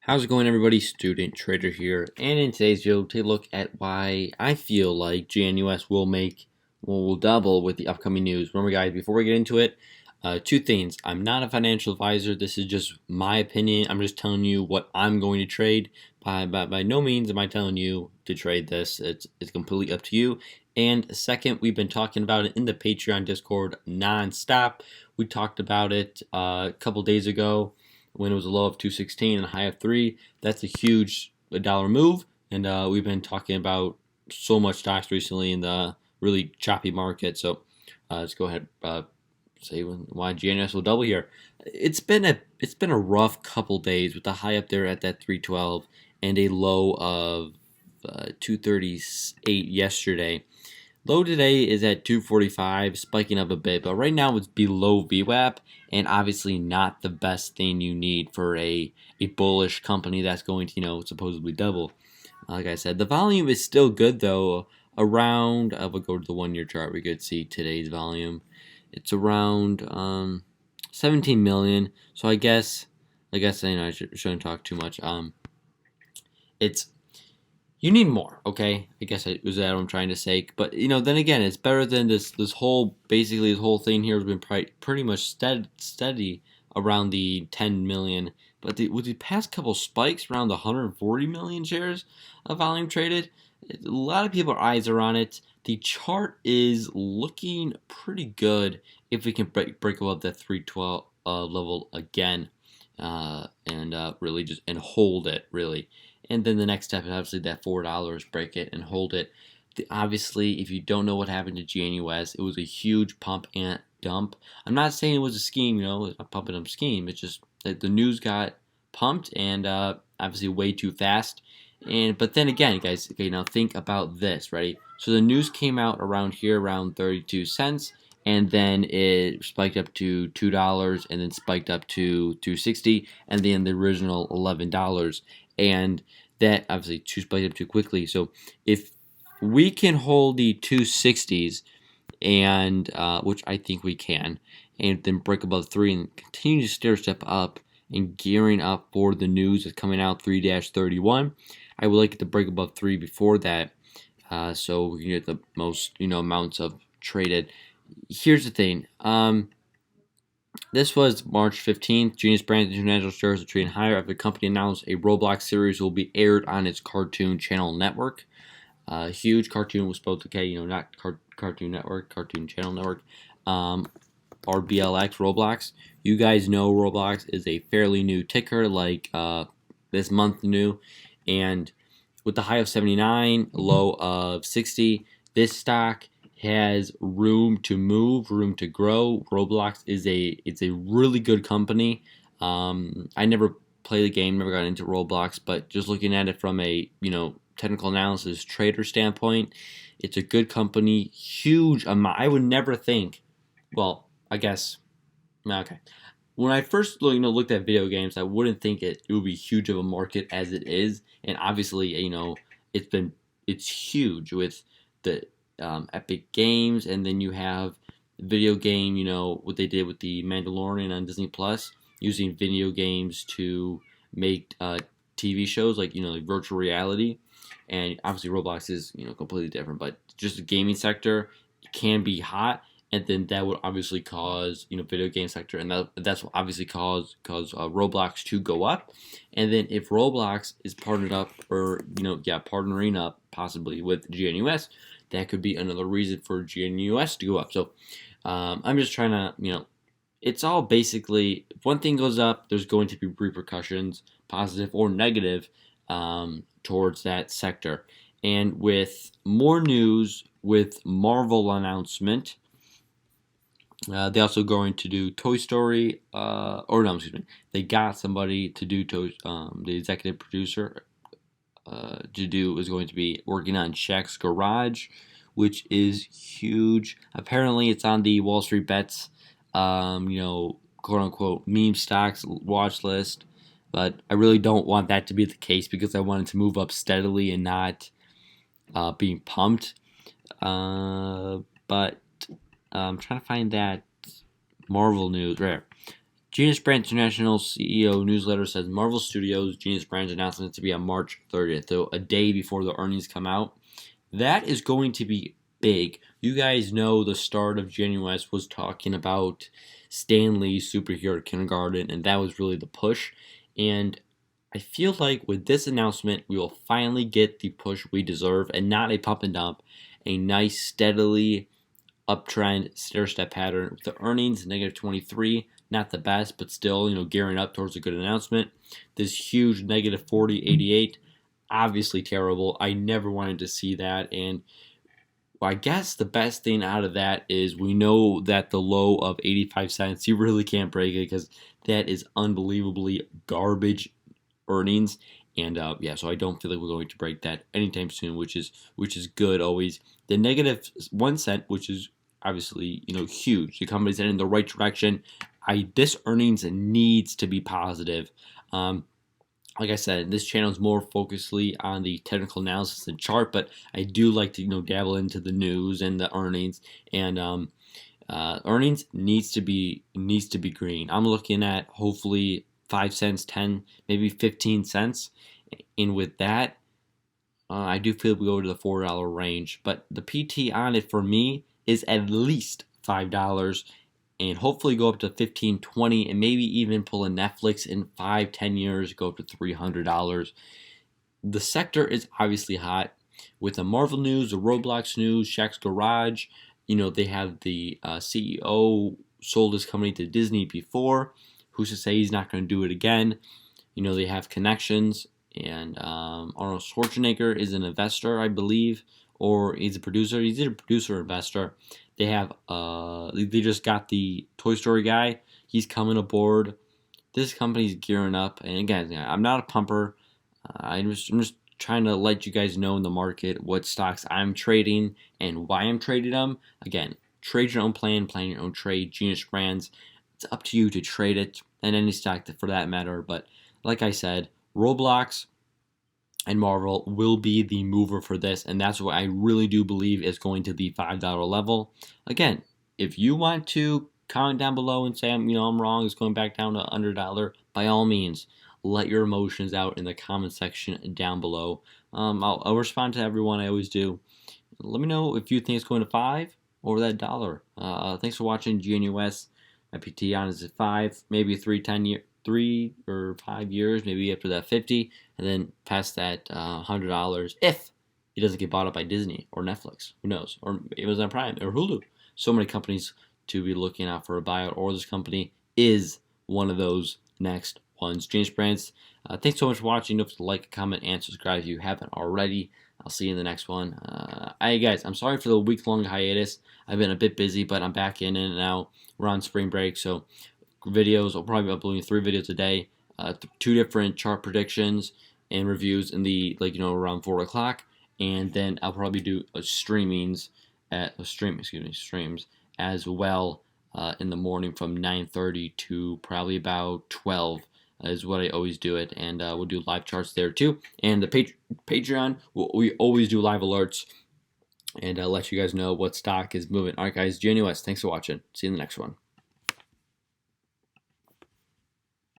How's it going, everybody? Student Trader here, and in today's video, take a look at why I feel like GNUS will double with the upcoming news. Remember, guys, before we get into it, two things. I'm not a financial advisor. This is just my opinion. I'm just telling you what I'm going to trade. By no means am I telling you to trade this. It's completely up to you. And second, we've been talking about it in the Patreon Discord nonstop. We talked about it a couple days ago when it was a low of 216 and a high of 3. That's a huge dollar move, and we've been talking about so much stocks recently in the really choppy market. So let's go ahead say why GNS will double here. It's been a rough couple days with the high up there at that 312 and a low of 238 yesterday. Low today is at 245, spiking up a bit, but right now it's below VWAP, and obviously not the best thing you need for a bullish company that's going to, supposedly double. Like I said, the volume is still good though. Around, we'll go to the 1 year chart. We could see today's volume. It's around 17 million. So I guess I shouldn't talk too much. It's You need more, okay? I guess it was that what I'm trying to say. But then again, it's better than this whole thing here has been pretty much steady around the 10 million. But with the past couple spikes around the 140 million shares of volume traded, a lot of people's eyes are on it. The chart is looking pretty good if we can break above that 312 level again, and really just hold it really. And then the next step is obviously that $4, break it and hold it. Obviously, if you don't know what happened to GNUS, it was a huge pump and dump. I'm not saying it was a scheme, it was a pump and dump scheme. It's just that the news got pumped and obviously way too fast. But then again, guys, okay, now think about this, ready? So the news came out around here, around 32 cents, and then it spiked up to $2, and then spiked up to 260, and then the original $11. And that obviously spiked up too quickly. So if we can hold the 260s, and which I think we can, and then break above 3 and continue to stair step up and gearing up for the news that's coming out 3-31. I would like it to break above 3 before that, so we can get the most amounts of traded. Here's the thing. This was March 15th. Genius Brands International shares are trading higher after the company announced a Roblox series will be aired on its Cartoon Channel network. Huge cartoon was spelled okay, not Cartoon Network, Cartoon Channel Network. RBLX, Roblox. You guys know Roblox is a fairly new ticker, like this month new. And with the high of 79, low of 60, this stock has room to move, room to grow. Roblox is a really good company. I never played the game, never got into Roblox, but just looking at it from a technical analysis trader standpoint, it's a good company. Huge amount. I would never think. Well, I guess. Okay. When I first looked at video games, I wouldn't think it would be huge of a market as it is, and obviously it's huge with the Epic Games, and then you have video game, what they did with the Mandalorian on Disney Plus, using video games to make TV shows like like virtual reality, and obviously Roblox is completely different, but just the gaming sector can be hot, and then that would obviously cause video game sector, and that's what obviously cause Roblox to go up. And then if Roblox is partnered up, or partnering up possibly with GNUS, that could be another reason for GNUS to go up. So I'm just trying to it's all basically, if one thing goes up, there's going to be repercussions, positive or negative, towards that sector. And with more news with Marvel announcement, they also going to do Toy Story, they got somebody to do the executive producer is going to be working on Shaq's Garage, which is huge. Apparently, it's on the Wall Street Bets, quote unquote meme stocks watch list. But I really don't want that to be the case, because I want it to move up steadily and not being pumped. But I'm trying to find that Marvel news. Right. Genius Brands International CEO newsletter says Marvel Studios Genius Brands announcement to be on March 30th, so a day before the earnings come out. That is going to be big. You guys know the start of Genuis was talking about Stan Lee's superhero kindergarten, and that was really the push. And I feel like with this announcement, we will finally get the push we deserve and not a pump and dump, a nice, steadily uptrend stair-step pattern. With the earnings negative 23, not the best, but still, gearing up towards a good announcement. This huge negative 40.88, obviously terrible. I never wanted to see that, and well, I guess the best thing out of that is we know that the low of 85 cents, you really can't break it because that is unbelievably garbage earnings. And yeah, so I don't feel like we're going to break that anytime soon, which is good always. The negative 1 cent, which is obviously huge. The company's heading in the right direction. This earnings needs to be positive. Like I said, this channel is more focusedly on the technical analysis and chart, but I do like to dabble into the news and the earnings. And earnings needs to be green. I'm looking at hopefully 5 cents, 10, maybe 15 cents. And with that, I do feel we go to the $4 range. But the PT on it for me is at least $5 and hopefully go up to 15, 20, and maybe even pull a Netflix in 5, 10 years, go up to $300. The sector is obviously hot with the Marvel news, the Roblox news, Shaq's Garage. They have the CEO sold his company to Disney before. Who's to say he's not going to do it again? They have connections, and Arnold Schwarzenegger is an investor, I believe, or he's a producer. He's either a producer or investor. They have they just got the Toy Story guy. He's coming aboard. This company's gearing up, and again, I'm not a pumper. I'm just trying to let you guys know in the market what stocks I'm trading and why I'm trading them. Again, trade your own plan your own trade. Genius Brands. It's up to you to trade it, and any stock for that matter. But like I said, Roblox and Marvel will be the mover for this, and that's what I really do believe is going to the $5 level. Again, if you want to comment down below and say I'm wrong, it's going back down to under $1, by all means, let your emotions out in the comment section down below. I'll respond to everyone. I always do. Let me know if you think it's going to 5 or that dollar. Thanks for watching. GNUS. My PT on is at 5, maybe 3 or 5 years, maybe up to that 50, and then past that $100 if it doesn't get bought up by Disney or Netflix. Who knows? Or Amazon Prime or Hulu. So many companies to be looking out for a buyout, or this company is one of those next ones. Genius Brands. Thanks so much for watching. Don't forget to like, comment, and subscribe if you haven't already. I'll see you in the next one. Hey guys, I'm sorry for the week-long hiatus. I've been a bit busy, but I'm back in and now. We're on spring break, so videos. I'll probably be uploading 3 videos a day. 2 different chart predictions and reviews in the around 4 o'clock, and then I'll probably do streams as well in the morning from 9:30 to probably about 12. Is what I always do it, and we'll do live charts there too. And the Patreon, we always do live alerts, and I'll let you guys know what stock is moving. All right, guys, Genuis, thanks for watching. See you in the next one.